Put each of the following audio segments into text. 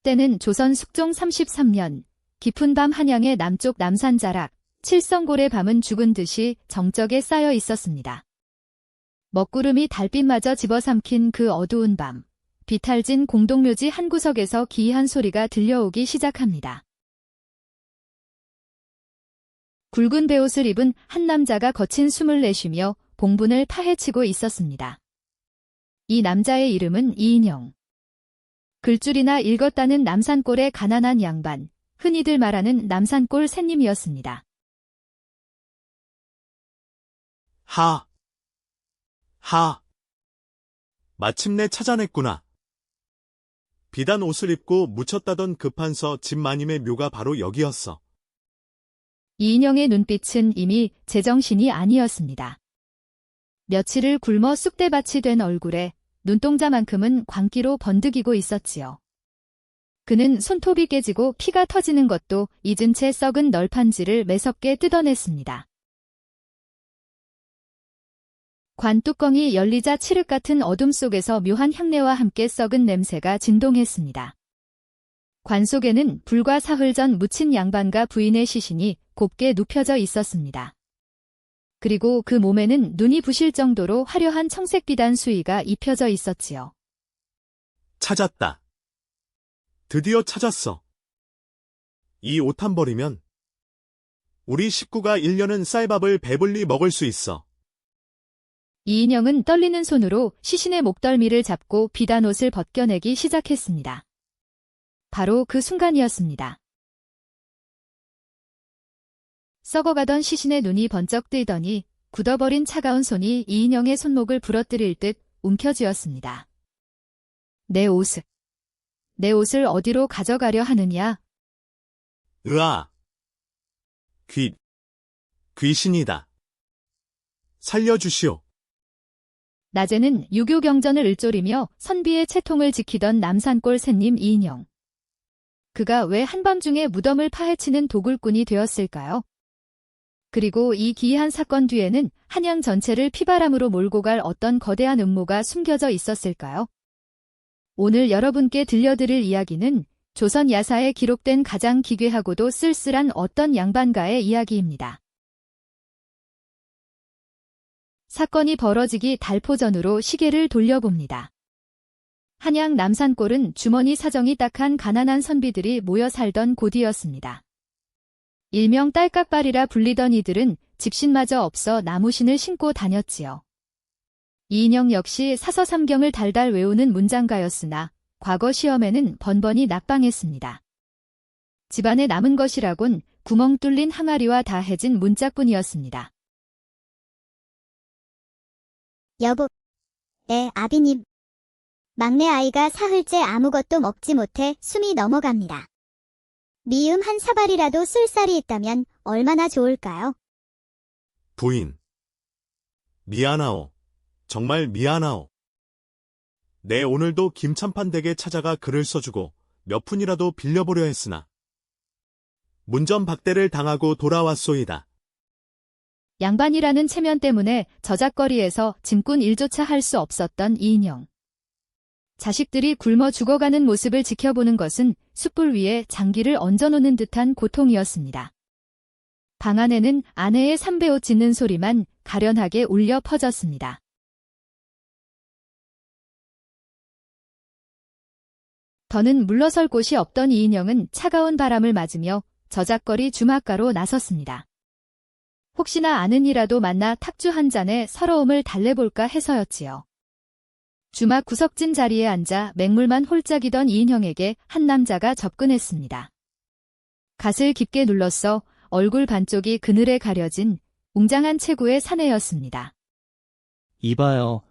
때는 조선 숙종 33년, 깊은 밤 한양의 남쪽 남산자락, 칠성골의 밤은 죽은 듯이 정적에 쌓여 있었습니다. 먹구름이 달빛마저 집어삼킨 그 어두운 밤, 비탈진 공동묘지 한 구석에서 기이한 소리가 들려오기 시작합니다. 굵은 베옷을 입은 한 남자가 거친 숨을 내쉬며 봉분을 파헤치고 있었습니다. 이 남자의 이름은 이인영. 글줄이나 읽었다는 남산골의 가난한 양반, 흔히들 말하는 남산골 샌님이었습니다. 마침내 찾아냈구나. 비단 옷을 입고 묻혔다던 급한서 집마님의 묘가 바로 여기였어. 이인영의 눈빛은 이미 제정신이 아니었습니다. 며칠을 굶어 쑥대밭이 된 얼굴에 눈동자만큼은 광기로 번득이고 있었지요. 그는 손톱이 깨지고 피가 터지는 것도 잊은 채 썩은 널판지를 매섭게 뜯어냈습니다. 관 뚜껑이 열리자 칠흑 같은 어둠 속에서 묘한 향내와 함께 썩은 냄새가 진동했습니다. 관 속에는 불과 사흘 전 묻힌 양반과 부인의 시신이 곱게 눕혀져 있었습니다. 그리고 그 몸에는 눈이 부실 정도로 화려한 청색 비단 수의가 입혀져 있었지요. 찾았다. 드디어 찾았어. 이 옷 한 벌이면 우리 식구가 1년은 쌀밥을 배불리 먹을 수 있어. 이인영은 떨리는 손으로 시신의 목덜미를 잡고 비단 옷을 벗겨내기 시작했습니다. 바로 그 순간이었습니다. 썩어가던 시신의 눈이 번쩍 뜨이더니 굳어버린 차가운 손이 이인영의 손목을 부러뜨릴 듯 움켜쥐었습니다. 내 옷을 어디로 가져가려 하느냐? 으아! 귀신이다. 살려주시오. 낮에는 유교 경전을 을조리며 선비의 채통을 지키던 남산골 샌님 이인영. 그가 왜 한밤중에 무덤을 파헤치는 도굴꾼이 되었을까요? 그리고 이 기이한 사건 뒤에는 한양 전체를 피바람으로 몰고 갈 어떤 거대한 음모가 숨겨져 있었을까요? 오늘 여러분께 들려드릴 이야기는 조선 야사에 기록된 가장 기괴하고도 쓸쓸한 어떤 양반가의 이야기입니다. 사건이 벌어지기 달포 전으로 시계를 돌려봅니다. 한양 남산골은 주머니 사정이 딱한 가난한 선비들이 모여 살던 곳이었습니다. 일명 딸깍발이라 불리던 이들은 집신마저 없어 나무신을 신고 다녔지요. 이인영 역시 사서삼경을 달달 외우는 문장가였으나 과거 시험에는 번번이 낙방했습니다. 집안에 남은 것이라곤 구멍 뚫린 항아리와 다해진 문짝뿐이었습니다. 여보, 아비님. 막내 아이가 사흘째 아무것도 먹지 못해 숨이 넘어갑니다. 미음 한 사발이라도 쓸 쌀이 있다면 얼마나 좋을까요? 부인. 미안하오. 정말 미안하오. 내 오늘도 김참판 댁에 찾아가 글을 써주고 몇 푼이라도 빌려보려 했으나 문전박대를 당하고 돌아왔소이다. 양반이라는 체면 때문에 저작거리에서 짐꾼 일조차 할 수 없었던 이인영. 자식들이 굶어 죽어가는 모습을 지켜보는 것은 숯불 위에 장기를 얹어놓는 듯한 고통이었습니다. 방 안에는 아내의 삼배옷 짖는 소리만 가련하게 울려 퍼졌습니다. 더는 물러설 곳이 없던 이인영은 차가운 바람을 맞으며 저작거리 주막가로 나섰습니다. 혹시나 아는 이라도 만나 탁주 한 잔에 서러움을 달래볼까 해서였지요. 주막 구석진 자리에 앉아 맹물만 홀짝이던 이인영에게 한 남자가 접근했습니다. 갓을 깊게 눌렀어 얼굴 반쪽이 그늘에 가려진 웅장한 체구의 사내였습니다. 이봐요.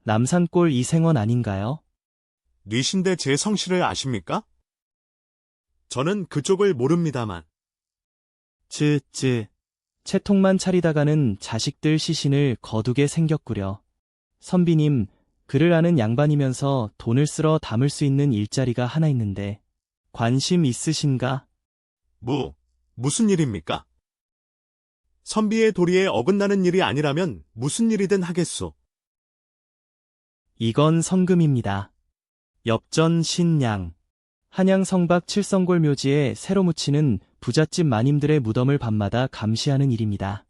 남산골 이생원 아닌가요? 뉘신데 제 성씨를 아십니까? 저는 그쪽을 모릅니다만. 채통만 차리다가는 자식들 시신을 거두게 생겼구려. 선비님, 글을 아는 양반이면서 돈을 쓸어 담을 수 있는 일자리가 하나 있는데 관심 있으신가? 무슨 일입니까? 선비의 도리에 어긋나는 일이 아니라면 무슨 일이든 하겠소. 이건 성금입니다. 엽전 신양. 한양 성박 칠성골 묘지에 새로 묻히는 부잣집 마님들의 무덤을 밤마다 감시하는 일입니다.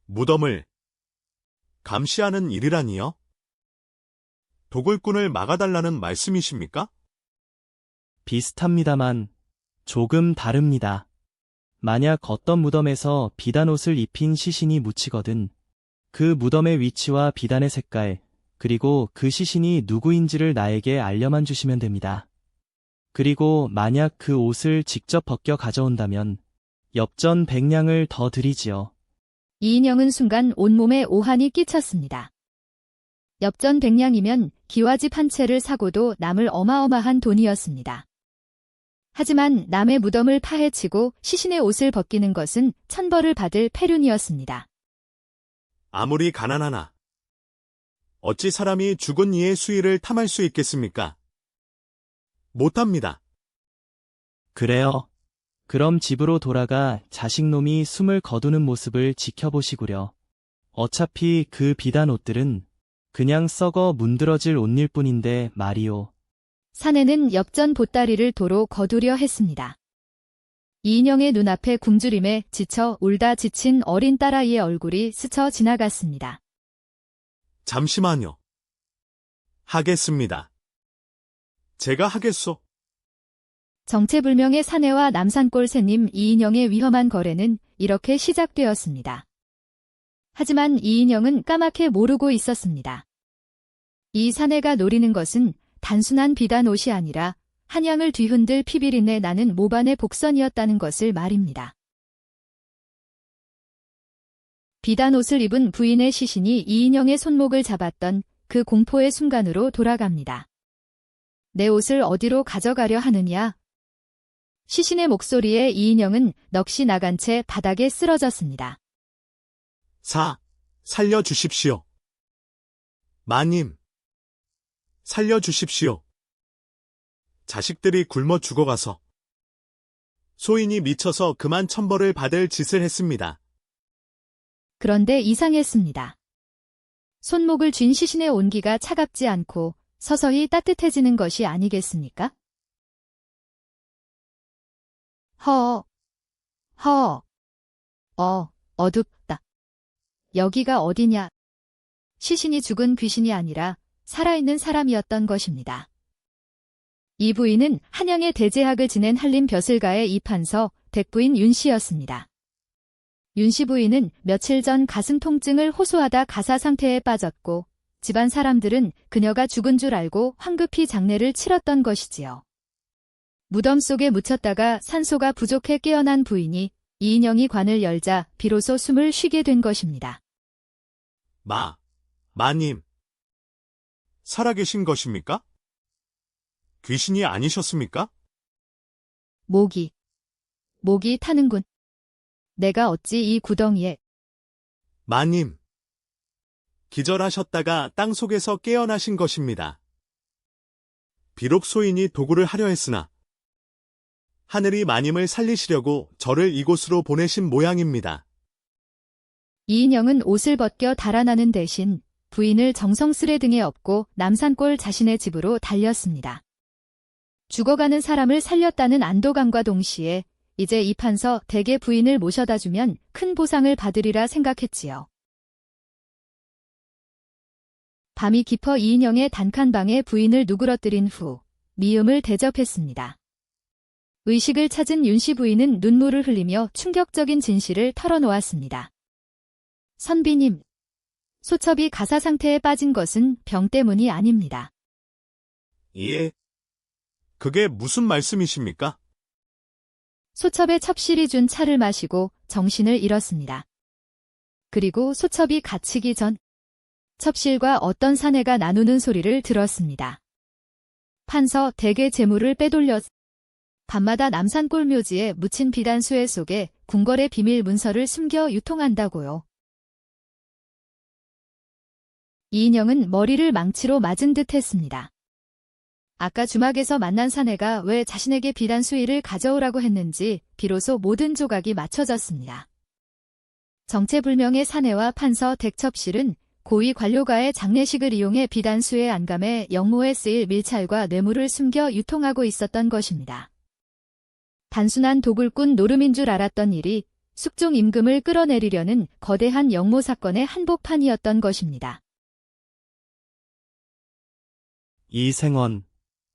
무덤을 감시하는 일이라니요? 도굴꾼을 막아달라는 말씀이십니까? 비슷합니다만 조금 다릅니다. 만약 어떤 무덤에서 비단 옷을 입힌 시신이 묻히거든 그 무덤의 위치와 비단의 색깔, 그리고 그 시신이 누구인지를 나에게 알려만 주시면 됩니다. 그리고 만약 그 옷을 직접 벗겨 가져온다면 엽전 100냥을 더 드리지요. 이인영은 순간 온몸에 오한이 끼쳤습니다. 엽전 100냥이면 기와집 한 채를 사고도 남을 어마어마한 돈이었습니다. 하지만 남의 무덤을 파헤치고 시신의 옷을 벗기는 것은 천벌을 받을 패륜이었습니다. 아무리 가난하나 어찌 사람이 죽은 이의 수의를 탐할 수 있겠습니까? 못합니다. 그래요. 그럼 집으로 돌아가 자식놈이 숨을 거두는 모습을 지켜보시구려. 어차피 그 비단 옷들은 그냥 썩어 문드러질 옷일 뿐인데 말이오. 사내는 엽전 보따리를 도로 거두려 했습니다. 이인영의 눈앞에 굶주림에 지쳐 울다 지친 어린 딸아이의 얼굴이 스쳐 지나갔습니다. 잠시만요. 하겠습니다. 제가 하겠소. 정체불명의 사내와 남산골 새님 이인영의 위험한 거래는 이렇게 시작되었습니다. 하지만 이인영은 까맣게 모르고 있었습니다. 이 사내가 노리는 것은 단순한 비단 옷이 아니라 한양을 뒤흔들 피비린내 나는 모반의 복선이었다는 것을 말입니다. 비단 옷을 입은 부인의 시신이 이인영의 손목을 잡았던 그 공포의 순간으로 돌아갑니다. 내 옷을 어디로 가져가려 하느냐? 시신의 목소리에 이인영은 넋이 나간 채 바닥에 쓰러졌습니다. 살려주십시오. 마님, 살려주십시오. 자식들이 굶어 죽어가서 소인이 미쳐서 그만 천벌을 받을 짓을 했습니다. 그런데 이상했습니다. 손목을 쥔 시신의 온기가 차갑지 않고 서서히 따뜻해지는 것이 아니겠습니까? 어둡다. 여기가 어디냐? 시신이 죽은 귀신이 아니라 살아있는 사람이었던 것입니다. 이 부인은 한양의 대제학을 지낸 한림 벼슬가의 이판서 댁부인 윤씨였습니다. 윤씨 부인은 며칠 전 가슴 통증을 호소하다 가사 상태에 빠졌고 집안 사람들은 그녀가 죽은 줄 알고 황급히 장례를 치렀던 것이지요. 무덤 속에 묻혔다가 산소가 부족해 깨어난 부인이 이인영이 관을 열자 비로소 숨을 쉬게 된 것입니다. 마님, 살아계신 것입니까? 귀신이 아니셨습니까? 목이 타는군. 내가 어찌 이 구덩이에. 마님, 기절하셨다가 땅속에서 깨어나신 것입니다. 비록 소인이 도구를 하려 했으나 하늘이 마님을 살리시려고 저를 이곳으로 보내신 모양입니다. 이인영은 옷을 벗겨 달아나는 대신 부인을 정성스레 등에 업고 남산골 자신의 집으로 달렸습니다. 죽어가는 사람을 살렸다는 안도감과 동시에 이제 이판서 댁의 부인을 모셔다 주면 큰 보상을 받으리라 생각했지요. 밤이 깊어 이인영의 단칸방에 부인을 누그러뜨린 후 미음을 대접했습니다. 의식을 찾은 윤씨 부인은 눈물을 흘리며 충격적인 진실을 털어놓았습니다. 선비님, 소첩이 가사 상태에 빠진 것은 병 때문이 아닙니다. 예. 그게 무슨 말씀이십니까? 소첩의 첩실이 준 차를 마시고 정신을 잃었습니다. 그리고 소첩이 갇히기 전 첩실과 어떤 사내가 나누는 소리를 들었습니다. 판서 댁의 재물을 빼돌려 밤마다 남산골 묘지에 묻힌 비단 수에 속에 궁궐의 비밀 문서를 숨겨 유통한다고요. 이인영은 머리를 망치로 맞은 듯 했습니다. 아까 주막에서 만난 사내가 왜 자신에게 비단 수의를 가져오라고 했는지 비로소 모든 조각이 맞춰졌습니다. 정체불명의 사내와 판서 댁첩실은 고위 관료가의 장례식을 이용해 비단수의 안감에 영모에 쓰일 밀찰과 뇌물을 숨겨 유통하고 있었던 것입니다. 단순한 도굴꾼 노름인 줄 알았던 일이 숙종 임금을 끌어내리려는 거대한 영모 사건의 한복판이었던 것입니다. 이생원,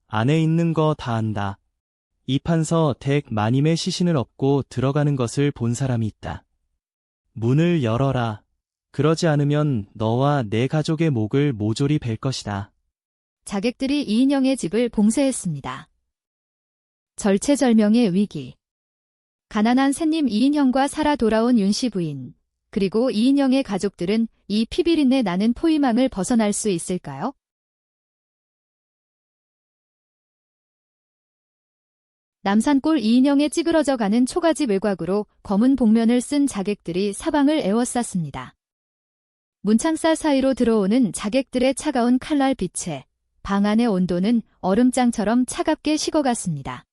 안에 있는 거 다 안다. 이판서 댁 마님의 시신을 업고 들어가는 것을 본 사람이 있다. 문을 열어라. 그러지 않으면 너와 내 가족의 목을 모조리 벨 것이다. 자객들이 이인영의 집을 봉쇄했습니다. 절체절명의 위기. 가난한 샌님 이인영과 살아 돌아온 윤씨 부인, 그리고 이인영의 가족들은 이 피비린내 나는 포위망을 벗어날 수 있을까요? 남산골 이인영의 찌그러져가는 초가집 외곽으로 검은 복면을 쓴 자객들이 사방을 에워쌌습니다. 문창살 사이로 들어오는 자객들의 차가운 칼날 빛에 방 안의 온도는 얼음장처럼 차갑게 식어갔습니다.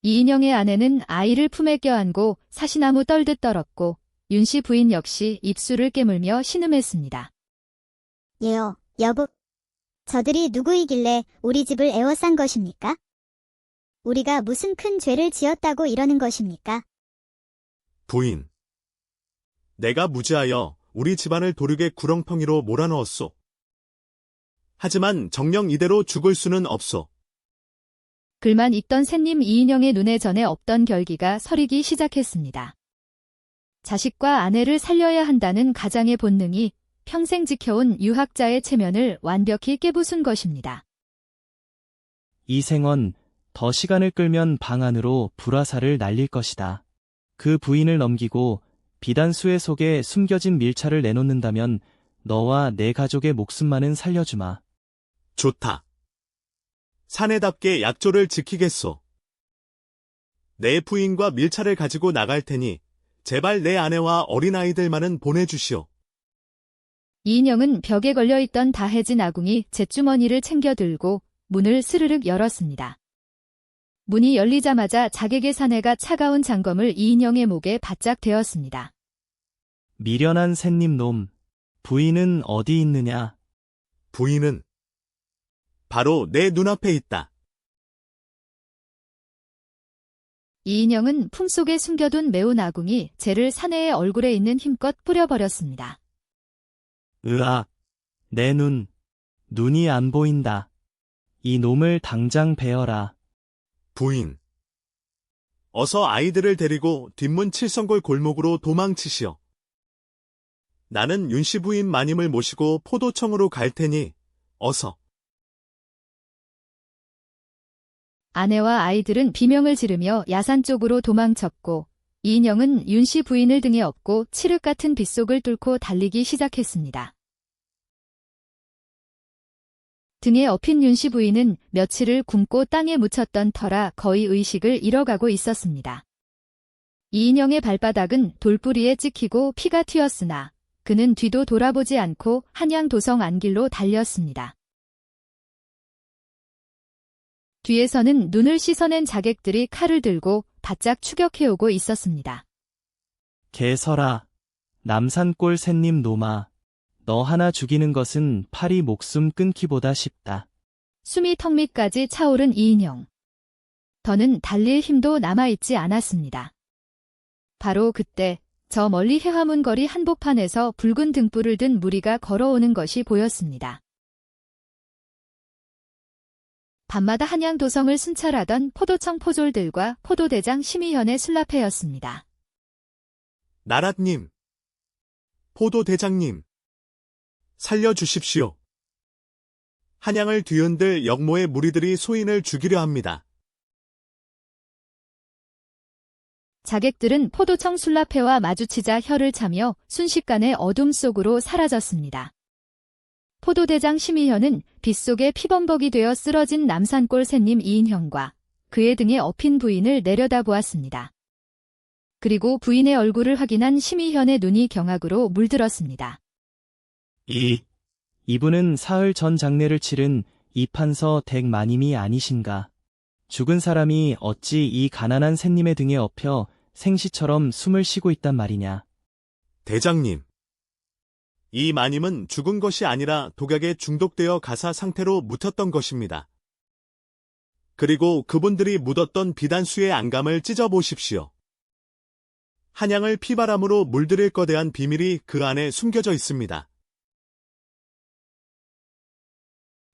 이인영의 아내는 아이를 품에 껴안고 사시나무 떨듯 떨었고 윤씨 부인 역시 입술을 깨물며 신음했습니다. 예요, 여보. 저들이 누구이길래 우리 집을 에워싼 것입니까? 우리가 무슨 큰 죄를 지었다고 이러는 것입니까? 부인. 내가 무지하여 우리 집안을 도륙의 구렁텅이로 몰아넣었소. 하지만 정녕 이대로 죽을 수는 없소. 글만 읽던 샌님 이인영의 눈에 전에 없던 결기가 서리기 시작했습니다. 자식과 아내를 살려야 한다는 가장의 본능이 평생 지켜온 유학자의 체면을 완벽히 깨부순 것입니다. 이생원, 더 시간을 끌면 방 안으로 불화살을 날릴 것이다. 그 부인을 넘기고 비단수의 속에 숨겨진 밀차를 내놓는다면 너와 내 가족의 목숨만은 살려주마. 좋다. 사내답게 약조를 지키겠소. 내 부인과 밀차를 가지고 나갈 테니 제발 내 아내와 어린아이들만은 보내주시오. 이인영은 벽에 걸려있던 다해진 아궁이 잿주머니를 챙겨 들고 문을 스르륵 열었습니다. 문이 열리자마자 자객의 사내가 차가운 장검을 이인영의 목에 바짝 대었습니다. 미련한 샌님 놈, 부인은 어디 있느냐? 부인은 바로 내 눈앞에 있다. 이인영은 품속에 숨겨둔 매운 아궁이 젤을 사내의 얼굴에 있는 힘껏 뿌려버렸습니다. 으악, 내 눈이 안 보인다. 이 놈을 당장 베어라. 부인. 어서 아이들을 데리고 뒷문 칠성골 골목으로 도망치시오. 나는 윤씨 부인 마님을 모시고 포도청으로 갈 테니 어서. 아내와 아이들은 비명을 지르며 야산 쪽으로 도망쳤고 이인영은 윤씨 부인을 등에 업고 칠흑 같은 빗속을 뚫고 달리기 시작했습니다. 등에 업힌 윤씨 부인은 며칠을 굶고 땅에 묻혔던 터라 거의 의식을 잃어가고 있었습니다. 이인영의 발바닥은 돌뿌리에 찍히고 피가 튀었으나 그는 뒤도 돌아보지 않고 한양도성 안길로 달렸습니다. 뒤에서는 눈을 씻어낸 자객들이 칼을 들고 바짝 추격해오고 있었습니다. 개설아, 남산골 샌님 놈아, 너 하나 죽이는 것은 파리 목숨 끊기보다 쉽다. 숨이 턱 밑까지 차오른 이인영. 더는 달릴 힘도 남아있지 않았습니다. 바로 그때 저 멀리 해화문 거리 한복판에서 붉은 등불을 든 무리가 걸어오는 것이 보였습니다. 밤마다 한양도성을 순찰하던 포도청 포졸들과 포도대장 심의현의 술랍회였습니다. 나랏님, 포도대장님, 살려주십시오. 한양을 뒤흔들 역모의 무리들이 소인을 죽이려 합니다. 자객들은 포도청 술랍회와 마주치자 혀를 차며 순식간에 어둠 속으로 사라졌습니다. 포도대장 심의현은 빗속에 피범벅이 되어 쓰러진 남산골 샌님 이인형과 그의 등에 업힌 부인을 내려다보았습니다. 그리고 부인의 얼굴을 확인한 심의현의 눈이 경악으로 물들었습니다. 이분은 사흘 전 장례를 치른 이판서 댁 마님이 아니신가? 죽은 사람이 어찌 이 가난한 샌님의 등에 엎여 생시처럼 숨을 쉬고 있단 말이냐? 대장님, 이 마님은 죽은 것이 아니라 독약에 중독되어 가사 상태로 묻혔던 것입니다. 그리고 그분들이 묻었던 비단수의 안감을 찢어보십시오. 한양을 피바람으로 물들일 거대한 비밀이 그 안에 숨겨져 있습니다.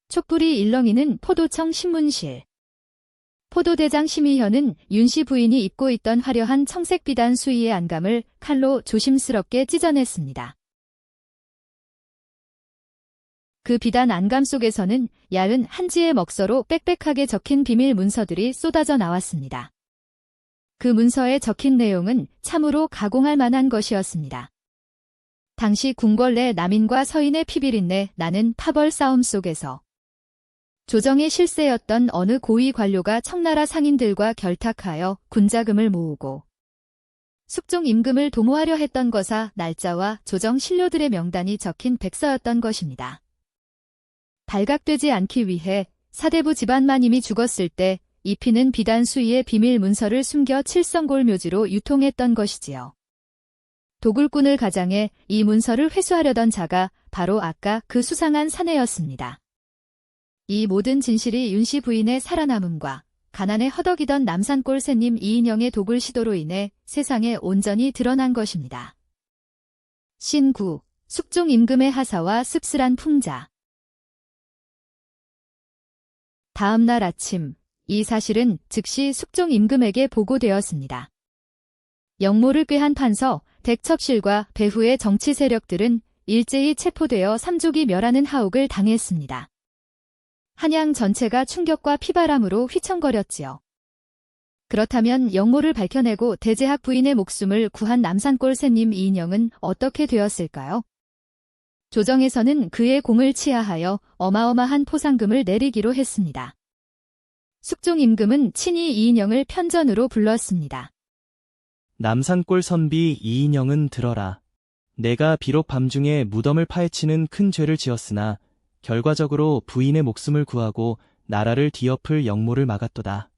촛불이 일렁이는 포도청 신문실. 포도대장 심의현은 윤씨 부인이 입고 있던 화려한 청색 비단 수의의 안감을 칼로 조심스럽게 찢어냈습니다. 그 비단 안감 속에서는 야은 한지의 먹서로 빽빽하게 적힌 비밀 문서들이 쏟아져 나왔습니다. 그 문서에 적힌 내용은 참으로 가공할 만한 것이었습니다. 당시 궁궐 내 남인과 서인의 피비린내 나는 파벌 싸움 속에서 조정의 실세였던 어느 고위 관료가 청나라 상인들과 결탁하여 군자금을 모으고 숙종 임금을 도모하려 했던 거사 날짜와 조정 신료들의 명단이 적힌 백서였던 것입니다. 발각되지 않기 위해 사대부 집안마님이 죽었을 때 이 피는 비단 수의의 비밀 문서를 숨겨 칠성골 묘지로 유통했던 것이지요. 도굴꾼을 가장해 이 문서를 회수하려던 자가 바로 아까 그 수상한 사내였습니다. 이 모든 진실이 윤씨 부인의 살아남음과 가난에 허덕이던 남산골 새님 이인영의 도굴 시도로 인해 세상에 온전히 드러난 것입니다. 신구, 숙종 임금의 하사와 씁쓸한 풍자. 다음 날 아침, 이 사실은 즉시 숙종 임금에게 보고되었습니다. 영모를 꾀한 판서, 댁첩실과 배후의 정치 세력들은 일제히 체포되어 삼족이 멸하는 하옥을 당했습니다. 한양 전체가 충격과 피바람으로 휘청거렸지요. 그렇다면 영모를 밝혀내고 대제학 부인의 목숨을 구한 남산골 새님 이인영은 어떻게 되었을까요? 조정에서는 그의 공을 치하하여 어마어마한 포상금을 내리기로 했습니다. 숙종 임금은 친히 이인영을 편전으로 불렀습니다. 남산골 선비 이인영은 들어라. 내가 비록 밤중에 무덤을 파헤치는 큰 죄를 지었으나 결과적으로 부인의 목숨을 구하고 나라를 뒤엎을 역모를 막았도다.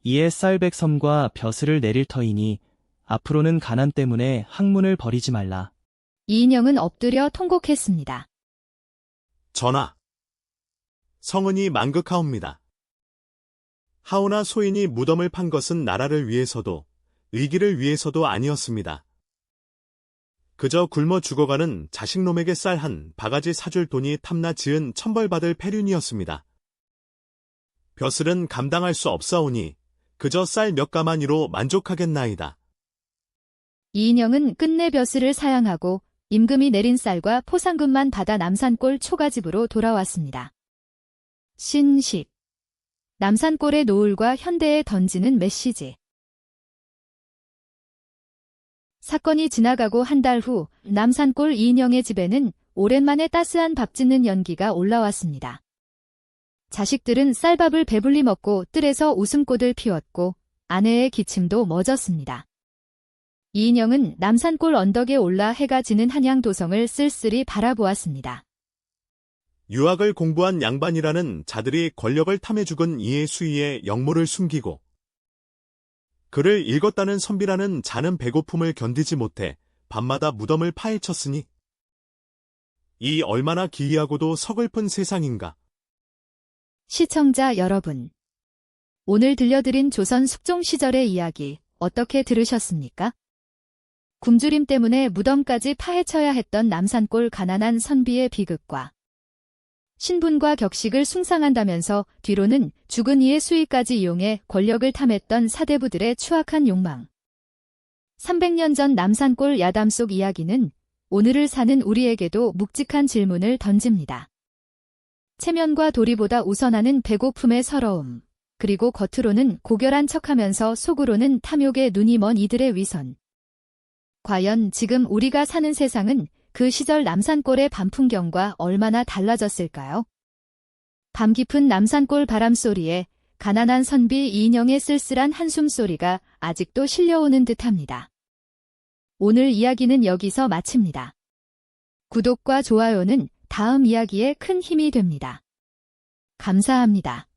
이에 쌀백섬과 벼슬을 내릴 터이니 앞으로는 가난 때문에 학문을 버리지 말라. 이인영은 엎드려 통곡했습니다. 전하, 성은이 만극하옵니다. 하오나 소인이 무덤을 판 것은 나라를 위해서도 의기를 위해서도 아니었습니다. 그저 굶어 죽어가는 자식놈에게 쌀 한 바가지 사줄 돈이 탐나 지은 천벌받을 패륜이었습니다. 벼슬은 감당할 수 없사오니 그저 쌀 몇 가마니로 만족하겠나이다. 이인영은 끝내 벼슬을 사양하고 임금이 내린 쌀과 포상금만 받아 남산골 초가집으로 돌아왔습니다. 신식. 남산골의 노을과 현대에 던지는 메시지. 사건이 지나가고 한 달 후 남산골 이인영의 집에는 오랜만에 따스한 밥 짓는 연기가 올라왔습니다. 자식들은 쌀밥을 배불리 먹고 뜰에서 웃음꽃을 피웠고 아내의 기침도 멎었습니다. 이인영은 남산골 언덕에 올라 해가 지는 한양 도성을 쓸쓸히 바라보았습니다. 유학을 공부한 양반이라는 자들이 권력을 탐해 죽은 이의 수위에 역모를 숨기고 그를 읽었다는 선비라는 자는 배고픔을 견디지 못해 밤마다 무덤을 파헤쳤으니 이 얼마나 기이하고도 서글픈 세상인가. 시청자 여러분, 오늘 들려드린 조선 숙종 시절의 이야기 어떻게 들으셨습니까? 굶주림 때문에 무덤까지 파헤쳐야 했던 남산골 가난한 선비의 비극과 신분과 격식을 숭상한다면서 뒤로는 죽은 이의 수위까지 이용해 권력을 탐했던 사대부들의 추악한 욕망. 300년 전 남산골 야담 속 이야기는 오늘을 사는 우리에게도 묵직한 질문을 던집니다. 체면과 도리보다 우선하는 배고픔의 서러움, 그리고 겉으로는 고결한 척하면서 속으로는 탐욕에 눈이 먼 이들의 위선. 과연 지금 우리가 사는 세상은 그 시절 남산골의 밤 풍경과 얼마나 달라졌을까요? 밤 깊은 남산골 바람소리에 가난한 선비 이인영의 쓸쓸한 한숨소리가 아직도 실려오는 듯합니다. 오늘 이야기는 여기서 마칩니다. 구독과 좋아요는 다음 이야기에 큰 힘이 됩니다. 감사합니다.